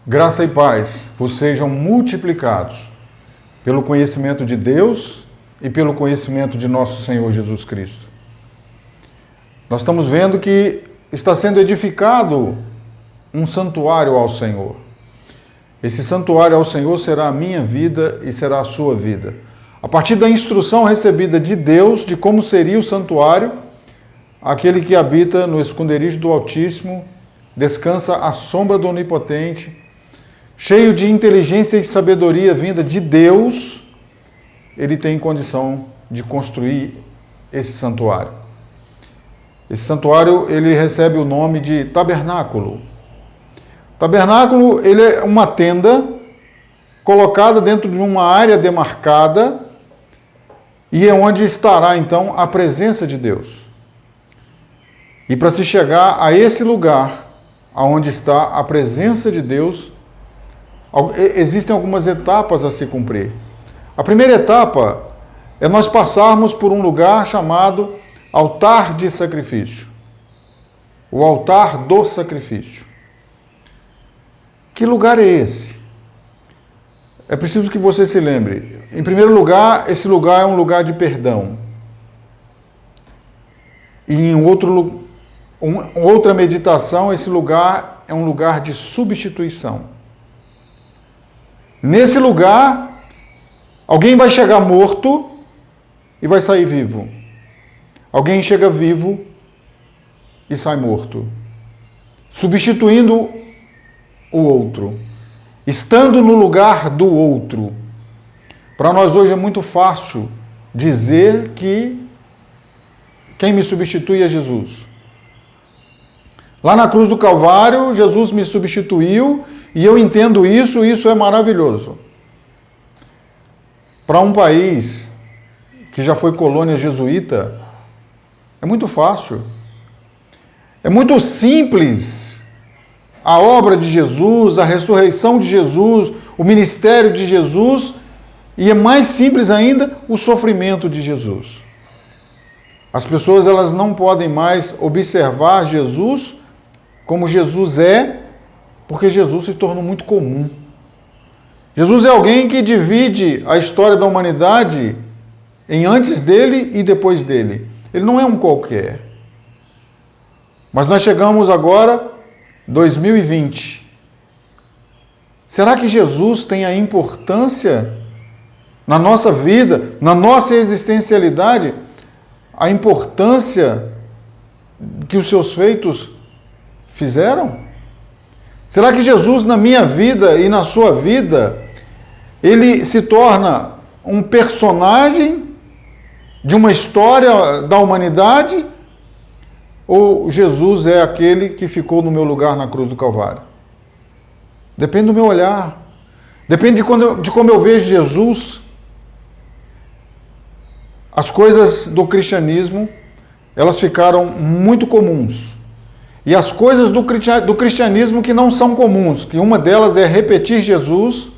Graça e paz vos sejam multiplicados pelo conhecimento de Deus e pelo conhecimento de nosso Senhor Jesus Cristo. Nós estamos vendo que está sendo edificado um santuário ao Senhor. Esse santuário ao Senhor será a minha vida e será a sua vida. A partir da instrução recebida de Deus de como seria o santuário, aquele que habita no esconderijo do Altíssimo, descansa à sombra do Onipotente, cheio de inteligência e sabedoria vinda de Deus, ele tem condição de construir esse santuário. Esse santuário, ele recebe o nome de tabernáculo. Tabernáculo, ele é uma tenda colocada dentro de uma área demarcada e é onde estará, então, a presença de Deus. E para se chegar a esse lugar, aonde está a presença de Deus, existem algumas etapas a se cumprir. A primeira etapa é nós passarmos por um lugar chamado altar de sacrifício. O altar do sacrifício. Que lugar é esse? É preciso que você se lembre. Em primeiro lugar, esse lugar é um lugar de perdão. E em outra meditação, esse lugar é um lugar de substituição. Nesse lugar, alguém vai chegar morto e vai sair vivo. Alguém chega vivo e sai morto, substituindo o outro, estando no lugar do outro. Para nós hoje é muito fácil dizer que quem me substitui é Jesus. Lá na cruz do Calvário, Jesus me substituiu e eu entendo isso, e isso é maravilhoso. Para um país que já foi colônia jesuíta, é muito fácil. É muito simples a obra de Jesus, a ressurreição de Jesus, o ministério de Jesus, e é mais simples ainda o sofrimento de Jesus. As pessoas elas não podem mais observar Jesus como Jesus é, porque Jesus se tornou muito comum. Jesus é alguém que divide a história da humanidade em antes dele e depois dele. Ele não é um qualquer. Mas nós chegamos agora, 2020. Será que Jesus tem a importância na nossa vida, na nossa existencialidade, a importância que os seus feitos fizeram? Será que Jesus, na minha vida e na sua vida, ele se torna um personagem de uma história da humanidade? Ou Jesus é aquele que ficou no meu lugar na cruz do Calvário? Depende do meu olhar. Depende de como eu vejo Jesus. As coisas do cristianismo, elas ficaram muito comuns. E as coisas do cristianismo que não são comuns, que uma delas é repetir Jesus,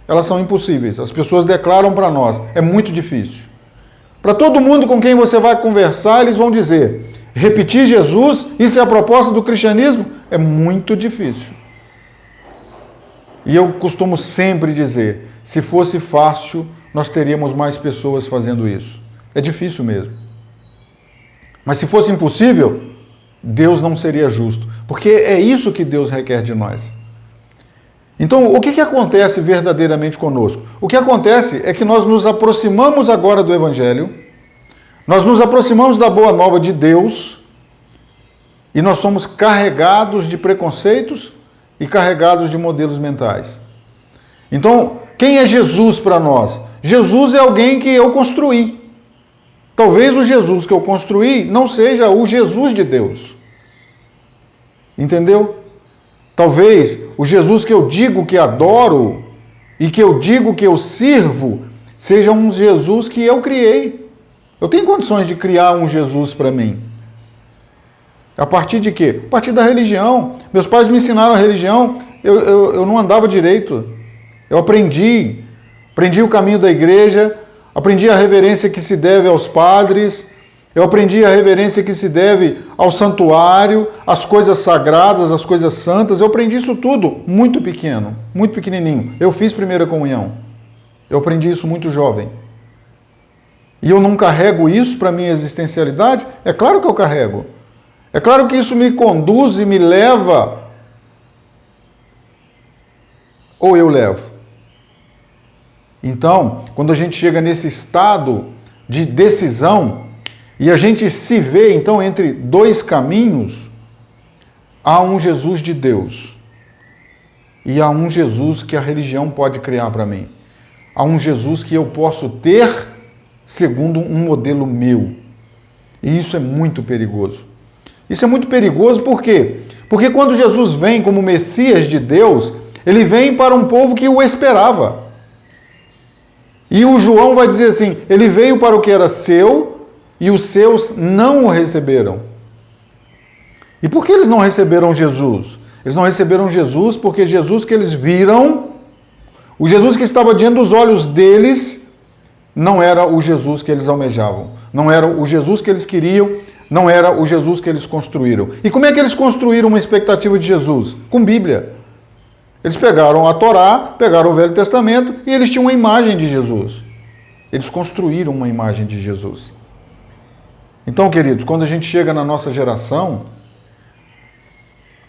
elas são impossíveis. As pessoas declaram para nós, é muito difícil. Para todo mundo com quem você vai conversar, eles vão dizer, repetir Jesus, isso é a proposta do cristianismo? É muito difícil. E eu costumo sempre dizer, se fosse fácil, nós teríamos mais pessoas fazendo isso. É difícil mesmo. Mas se fosse impossível, Deus não seria justo, porque é isso que Deus requer de nós. Então, o que acontece verdadeiramente conosco? O que acontece é que nós nos aproximamos agora do Evangelho, nós nos aproximamos da boa nova de Deus, e nós somos carregados de preconceitos e carregados de modelos mentais. Então, quem é Jesus para nós? Jesus é alguém que eu construí. Talvez o Jesus que eu construí não seja o Jesus de Deus. Entendeu? Talvez o Jesus que eu digo que adoro e que eu digo que eu sirvo seja um Jesus que eu criei. Eu tenho condições de criar um Jesus para mim. A partir de quê? A partir da religião. Meus pais me ensinaram a religião, eu não andava direito. Eu aprendi o caminho da igreja, aprendi a reverência que se deve aos padres, Eu aprendi a reverência que se deve ao santuário, às coisas sagradas, às coisas santas. Eu aprendi isso tudo muito pequeno, muito pequenininho. Eu fiz primeira comunhão. Eu aprendi isso muito jovem. E eu não carrego isso para a minha existencialidade? É claro que eu carrego. É claro que isso me conduz e me leva. Ou eu levo. Então, quando a gente chega nesse estado de decisão, e a gente se vê, então, entre dois caminhos, há um Jesus de Deus e há um Jesus que a religião pode criar para mim. Há um Jesus que eu posso ter segundo um modelo meu. E isso é muito perigoso. Isso é muito perigoso por quê? Porque quando Jesus vem como Messias de Deus, ele vem para um povo que o esperava. E o João vai dizer assim, ele veio para o que era seu, e os seus não o receberam. E por que eles não receberam Jesus? Eles não receberam Jesus porque Jesus que eles viram, o Jesus que estava diante dos olhos deles, não era o Jesus que eles almejavam. Não era o Jesus que eles queriam, não era o Jesus que eles construíram. E como é que eles construíram uma expectativa de Jesus? Com Bíblia. Eles pegaram a Torá, pegaram o Velho Testamento e eles tinham uma imagem de Jesus. Eles construíram uma imagem de Jesus. Então, queridos, quando a gente chega na nossa geração,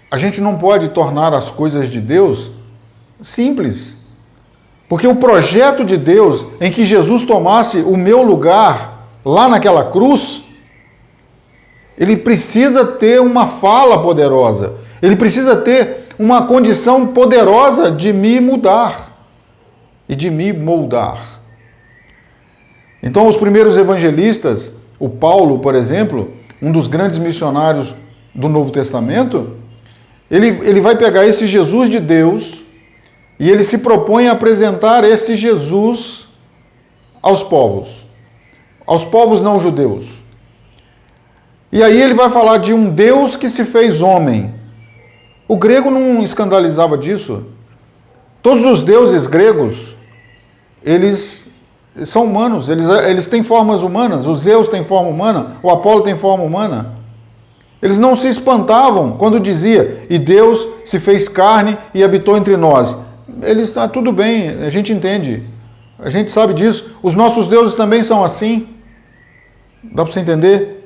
a gente não pode tornar as coisas de Deus simples. Porque o projeto de Deus em que Jesus tomasse o meu lugar lá naquela cruz, ele precisa ter uma fala poderosa. Ele precisa ter uma condição poderosa de me mudar e de me moldar. Então, os primeiros evangelistas, o Paulo, por exemplo, um dos grandes missionários do Novo Testamento, ele vai pegar esse Jesus de Deus e ele se propõe a apresentar esse Jesus aos povos não judeus. E aí ele vai falar de um Deus que se fez homem. O grego não escandalizava disso. Todos os deuses gregos, eles são humanos, eles têm formas humanas. O Zeus tem forma humana, o Apolo tem forma humana. Eles não se espantavam quando dizia, e Deus se fez carne e habitou entre nós. Eles, tudo bem, a gente entende, a gente sabe disso. Os nossos deuses também são assim. Dá para você entender?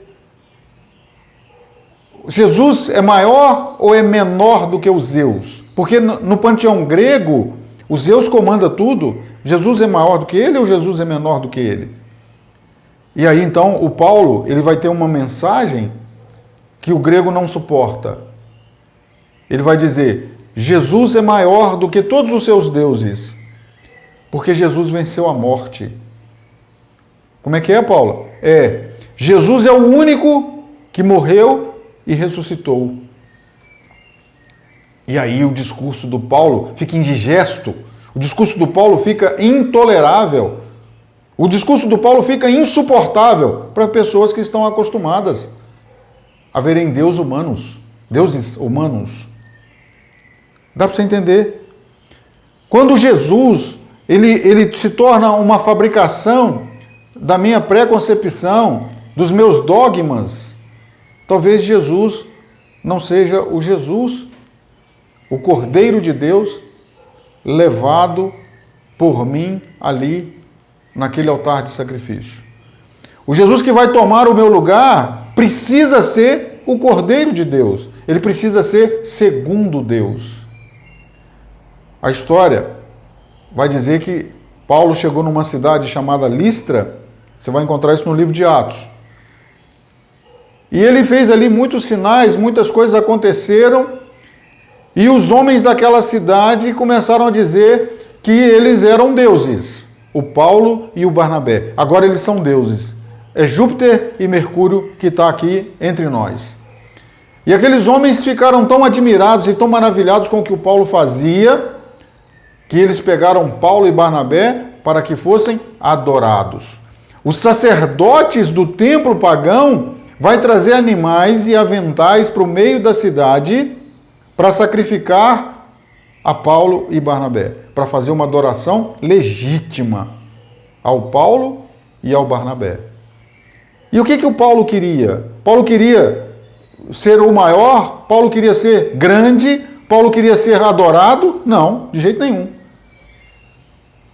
Jesus é maior ou é menor do que os Zeus? Porque no panteão grego, o Zeus comanda tudo. Jesus é maior do que ele ou Jesus é menor do que ele? E aí então o Paulo, ele vai ter uma mensagem que o grego não suporta. Ele vai dizer, Jesus é maior do que todos os seus deuses, porque Jesus venceu a morte. Como é que é, Paulo? Jesus é o único que morreu e ressuscitou. E aí o discurso do Paulo fica indigesto, o discurso do Paulo fica intolerável, o discurso do Paulo fica insuportável para pessoas que estão acostumadas a verem deuses humanos. Dá para você entender? Quando Jesus ele se torna uma fabricação da minha pré-concepção, dos meus dogmas, talvez Jesus não seja o Jesus, o Cordeiro de Deus, levado por mim ali, naquele altar de sacrifício. O Jesus que vai tomar o meu lugar precisa ser o Cordeiro de Deus. Ele precisa ser segundo Deus. A história vai dizer que Paulo chegou numa cidade chamada Listra. Você vai encontrar isso no livro de Atos. E ele fez ali muitos sinais, muitas coisas aconteceram, e os homens daquela cidade começaram a dizer que eles eram deuses, o Paulo e o Barnabé. Agora eles são deuses. É Júpiter e Mercúrio que está aqui entre nós. E aqueles homens ficaram tão admirados e tão maravilhados com o que o Paulo fazia, que eles pegaram Paulo e Barnabé para que fossem adorados. Os sacerdotes do templo pagão vai trazer animais e aventais para o meio da cidade para sacrificar a Paulo e Barnabé, para fazer uma adoração legítima ao Paulo e ao Barnabé. E o que o Paulo queria? Paulo queria ser o maior? Paulo queria ser grande? Paulo queria ser adorado? Não, de jeito nenhum.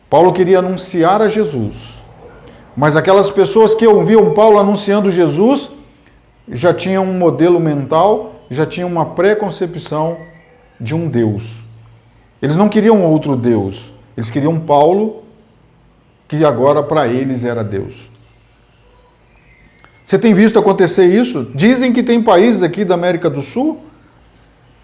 Paulo queria anunciar a Jesus. Mas aquelas pessoas que ouviam Paulo anunciando Jesus já tinham um modelo mental, já tinham uma pré-concepção de um Deus. Eles não queriam outro Deus. Eles queriam Paulo, que agora para eles era Deus. Você tem visto acontecer isso? Dizem que tem países aqui da América do Sul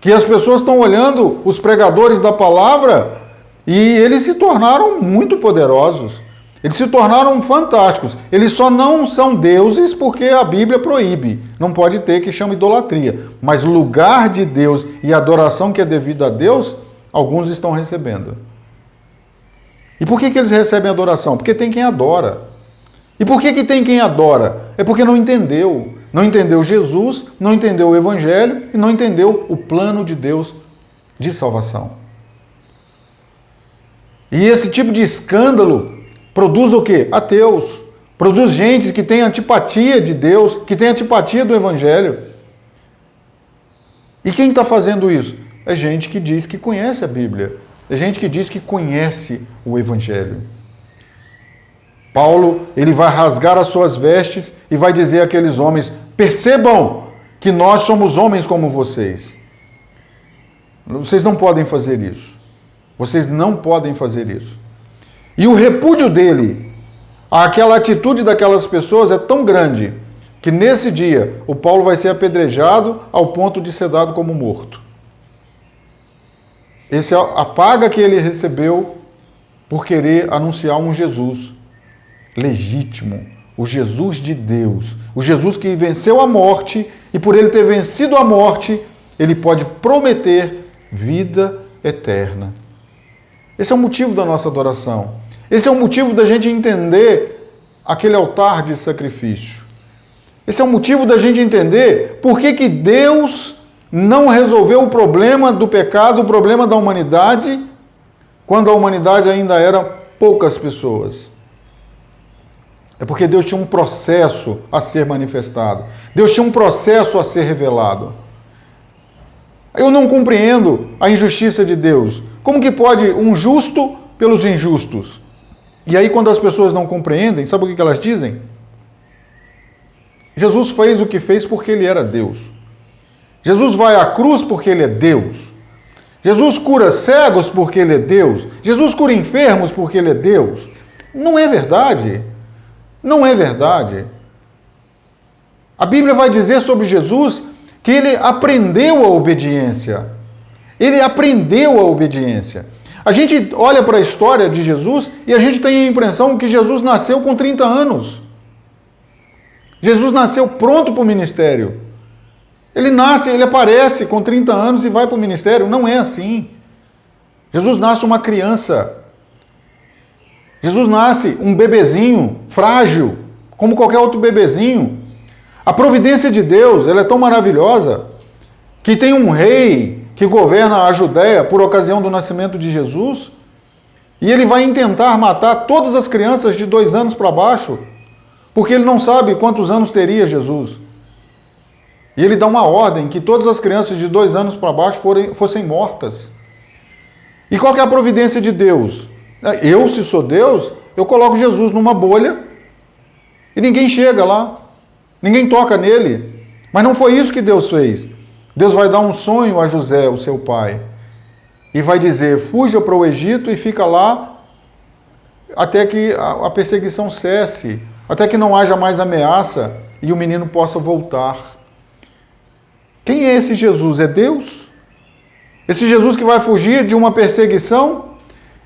que as pessoas estão olhando os pregadores da palavra e eles se tornaram muito poderosos. Eles se tornaram fantásticos. Eles só não são deuses porque a Bíblia proíbe. Não pode ter, que chama idolatria. Mas lugar de Deus e adoração que é devida a Deus, alguns estão recebendo. E por que eles recebem adoração? Porque tem quem adora. E por que tem quem adora? É porque não entendeu. Não entendeu Jesus, não entendeu o Evangelho e não entendeu o plano de Deus de salvação. E esse tipo de escândalo produz o quê? Ateus. Produz gente que tem antipatia de Deus, que tem antipatia do Evangelho. E quem está fazendo isso? É gente que diz que conhece a Bíblia. É gente que diz que conhece o Evangelho. Paulo, ele vai rasgar as suas vestes e vai dizer àqueles homens: percebam que nós somos homens como vocês. Vocês não podem fazer isso. Vocês não podem fazer isso. E o repúdio dele àquela atitude daquelas pessoas é tão grande que nesse dia o Paulo vai ser apedrejado ao ponto de ser dado como morto. Essa é a paga que ele recebeu por querer anunciar um Jesus legítimo, o Jesus de Deus, o Jesus que venceu a morte, e por ele ter vencido a morte, ele pode prometer vida eterna. Esse é o motivo da nossa adoração. Esse é o motivo da gente entender aquele altar de sacrifício. Esse é o motivo da gente entender por que Deus não resolveu o problema do pecado, o problema da humanidade, quando a humanidade ainda era poucas pessoas. É porque Deus tinha um processo a ser manifestado. Deus tinha um processo a ser revelado. Eu não compreendo a injustiça de Deus. Como que pode um justo pelos injustos? E aí, quando as pessoas não compreendem, sabe o que elas dizem? Jesus fez o que fez porque ele era Deus. Jesus vai à cruz porque ele é Deus. Jesus cura cegos porque ele é Deus. Jesus cura enfermos porque ele é Deus. Não é verdade. Não é verdade. A Bíblia vai dizer sobre Jesus que ele aprendeu a obediência. Ele aprendeu a obediência. A gente olha para a história de Jesus e a gente tem a impressão que Jesus nasceu com 30 anos. Jesus nasceu pronto para o ministério. Ele nasce, ele aparece com 30 anos e vai para o ministério. Não é assim. Jesus nasce uma criança. Jesus nasce um bebezinho, frágil, como qualquer outro bebezinho. A providência de Deus, ela é tão maravilhosa que tem um rei que governa a Judéia por ocasião do nascimento de Jesus, e ele vai intentar matar todas as crianças de 2 anos para baixo, porque ele não sabe quantos anos teria Jesus. E ele dá uma ordem que todas as crianças de 2 anos para baixo fossem mortas. E qual que é a providência de Deus? Eu, se sou Deus, eu coloco Jesus numa bolha e ninguém chega lá, ninguém toca nele. Mas não foi isso que Deus fez. Deus vai dar um sonho a José, o seu pai, e vai dizer: fuja para o Egito e fica lá até que a perseguição cesse, até que não haja mais ameaça e o menino possa voltar. Quem é esse Jesus? É Deus? Esse Jesus que vai fugir de uma perseguição?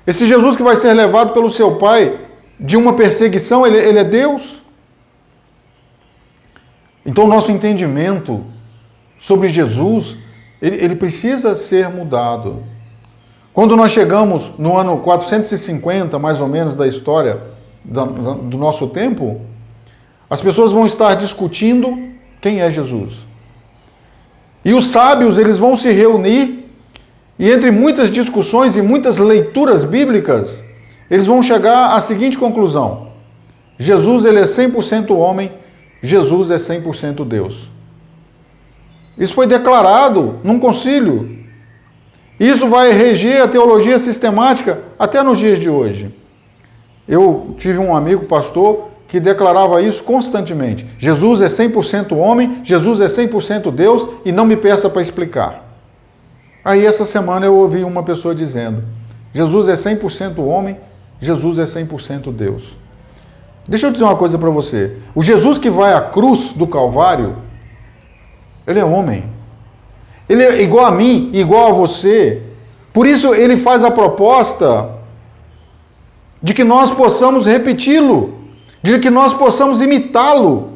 Esse Jesus que vai ser levado pelo seu pai de uma perseguição, ele é Deus? Então o nosso entendimento sobre Jesus, ele precisa ser mudado. Quando nós chegamos no ano 450, mais ou menos, da história do nosso tempo, as pessoas vão estar discutindo quem é Jesus. E os sábios, eles vão se reunir e entre muitas discussões e muitas leituras bíblicas, eles vão chegar à seguinte conclusão: Jesus, ele é 100% homem Jesus é 100% Deus. Isso foi declarado num concílio. Isso vai reger a teologia sistemática até nos dias de hoje. Eu tive um amigo pastor que declarava isso constantemente. Jesus é 100% homem, Jesus é 100% Deus e não me peça para explicar. Aí essa semana eu ouvi uma pessoa dizendo, Jesus é 100% homem, Jesus é 100% Deus. Deixa eu dizer uma coisa para você. O Jesus que vai à cruz do Calvário, ele é homem. Ele é igual a mim, igual a você. Por isso ele faz a proposta de que nós possamos repeti-lo, de que nós possamos imitá-lo,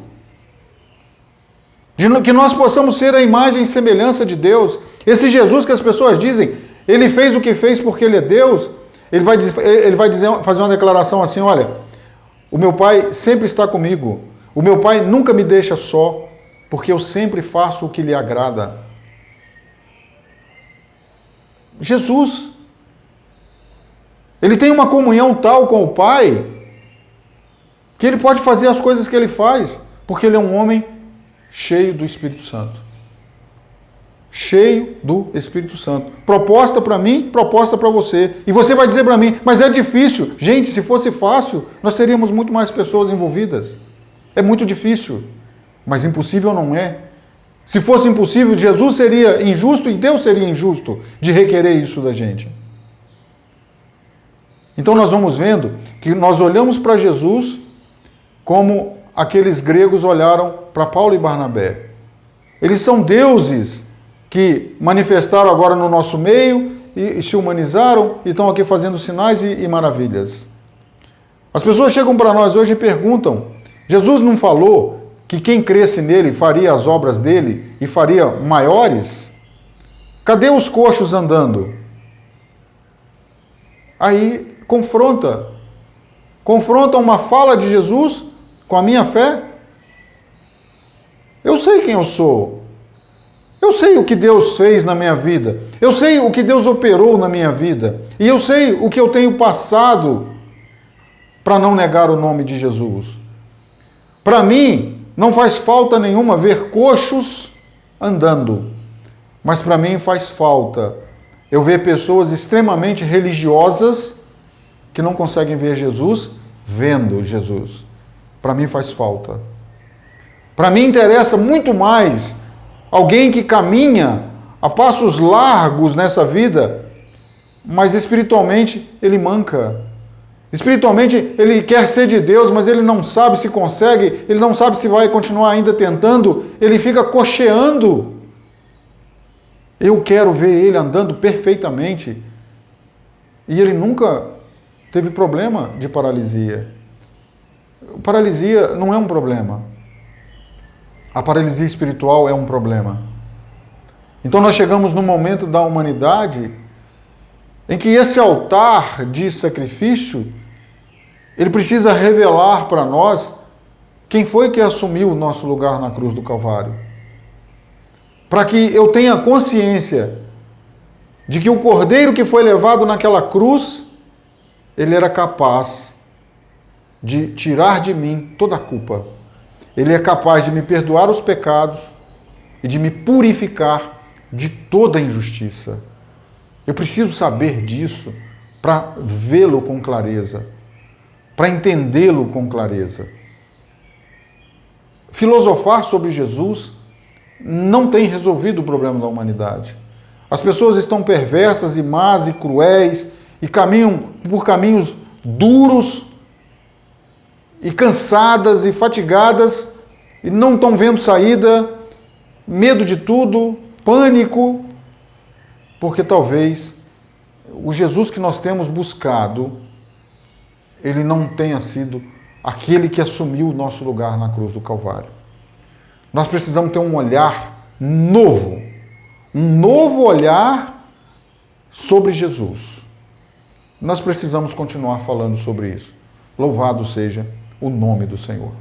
de que nós possamos ser a imagem e semelhança de Deus. Esse Jesus que as pessoas dizem, ele fez o que fez porque ele é Deus, ele vai fazer uma declaração assim, olha, o meu Pai sempre está comigo, o meu Pai nunca me deixa só, porque eu sempre faço o que lhe agrada. Jesus, ele tem uma comunhão tal com o Pai, que ele pode fazer as coisas que ele faz, porque ele é um homem cheio do Espírito Santo. Cheio do Espírito Santo. Proposta para mim, proposta para você. E você vai dizer para mim, mas é difícil. Gente, se fosse fácil, nós teríamos muito mais pessoas envolvidas. É muito difícil, mas impossível não é. Se fosse impossível, Jesus seria injusto e Deus seria injusto de requerer isso da gente. Então nós vamos vendo que nós olhamos para Jesus como aqueles gregos olharam para Paulo e Barnabé. Eles são deuses que manifestaram agora no nosso meio e se humanizaram e estão aqui fazendo sinais e maravilhas. As pessoas chegam para nós hoje e perguntam, Jesus não falou que quem cresce nele faria as obras dele e faria maiores? Cadê os coxos andando? Aí confronta uma fala de Jesus com a minha fé. Eu sei quem eu sou. Eu sei o que Deus fez na minha vida. Eu sei o que Deus operou na minha vida. E eu sei o que eu tenho passado para não negar o nome de Jesus. Para mim, não faz falta nenhuma ver coxos andando. Mas para mim faz falta eu ver pessoas extremamente religiosas que não conseguem ver Jesus vendo Jesus. Para mim faz falta. Para mim interessa muito mais alguém que caminha a passos largos nessa vida, mas espiritualmente ele manca. Espiritualmente ele quer ser de Deus, mas ele não sabe se consegue, ele não sabe se vai continuar ainda tentando, ele fica cocheando. Eu quero ver ele andando perfeitamente. E ele nunca teve problema de paralisia. Paralisia não é um problema. A paralisia espiritual é um problema. Então nós chegamos num momento da humanidade em que esse altar de sacrifício, ele precisa revelar para nós quem foi que assumiu o nosso lugar na cruz do Calvário. Para que eu tenha consciência de que o cordeiro que foi levado naquela cruz, ele era capaz de tirar de mim toda a culpa. Ele é capaz de me perdoar os pecados e de me purificar de toda a injustiça. Eu preciso saber disso para vê-lo com clareza, para entendê-lo com clareza. Filosofar sobre Jesus não tem resolvido o problema da humanidade. As pessoas estão perversas e más e cruéis e caminham por caminhos duros e cansadas e fatigadas e não estão vendo saída, medo de tudo, pânico, porque talvez o Jesus que nós temos buscado, ele não tenha sido aquele que assumiu o nosso lugar na cruz do Calvário. Nós precisamos ter um olhar novo, um novo olhar sobre Jesus. Nós precisamos continuar falando sobre isso. Louvado seja o nome do Senhor.